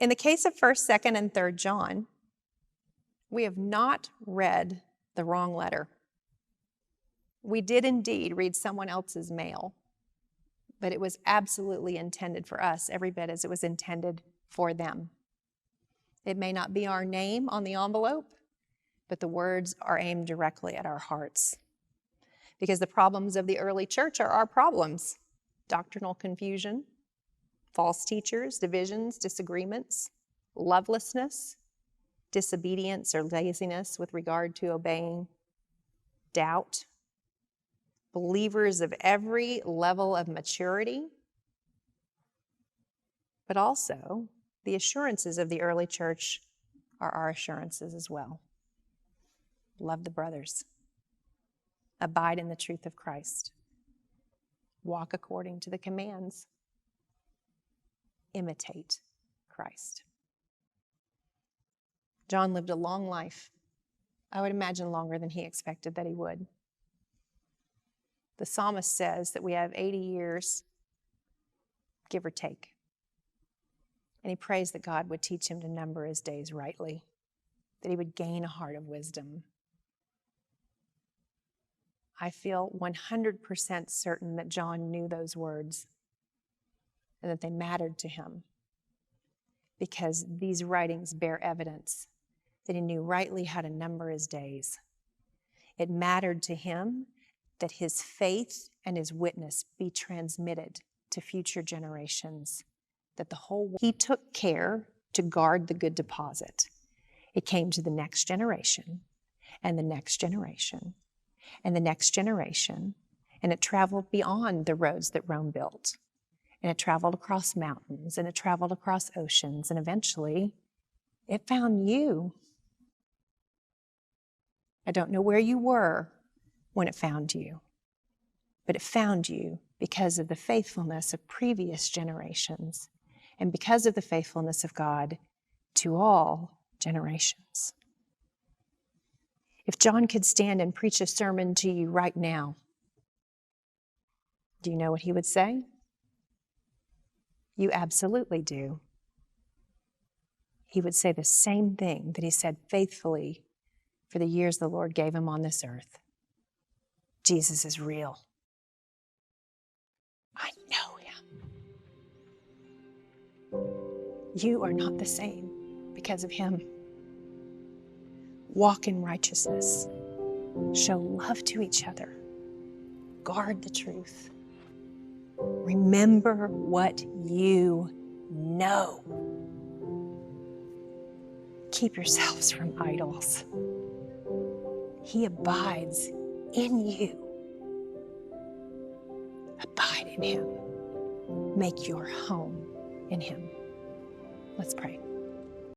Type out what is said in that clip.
In the case of 1st, 2nd, and 3rd John, we have not read the wrong letter. We did indeed read someone else's mail, but it was absolutely intended for us, every bit as it was intended for them. It may not be our name on the envelope, but the words are aimed directly at our hearts. Because the problems of the early church are our problems: doctrinal confusion, false teachers, divisions, disagreements, lovelessness, disobedience or laziness with regard to obeying, doubt, believers of every level of maturity, but also the assurances of the early church are our assurances as well. Love the brothers. Abide in the truth of Christ. Walk according to the commands. Imitate Christ. John lived a long life. I would imagine longer than he expected that he would. The psalmist says that we have 80 years, give or take. And he prays that God would teach him to number his days rightly, that he would gain a heart of wisdom. I feel 100% certain that John knew those words and that they mattered to him, because these writings bear evidence that he knew rightly how to number his days. It mattered to him that his faith and his witness be transmitted to future generations, that he took care to guard the good deposit. It came to the next generation, and the next generation, and the next generation, and it traveled beyond the roads that Rome built, and it traveled across mountains, and it traveled across oceans, and eventually it found you. I don't know where you were when it found you, but it found you because of the faithfulness of previous generations and because of the faithfulness of God to all generations. If John could stand and preach a sermon to you right now, do you know what he would say? You absolutely do. He would say the same thing that he said faithfully for the years the Lord gave him on this earth. Jesus is real. I know him. You are not the same because of him. Walk in righteousness. Show love to each other. Guard the truth. Remember what you know. Keep yourselves from idols. He abides in you. Abide in him. Make your home in him. Let's pray.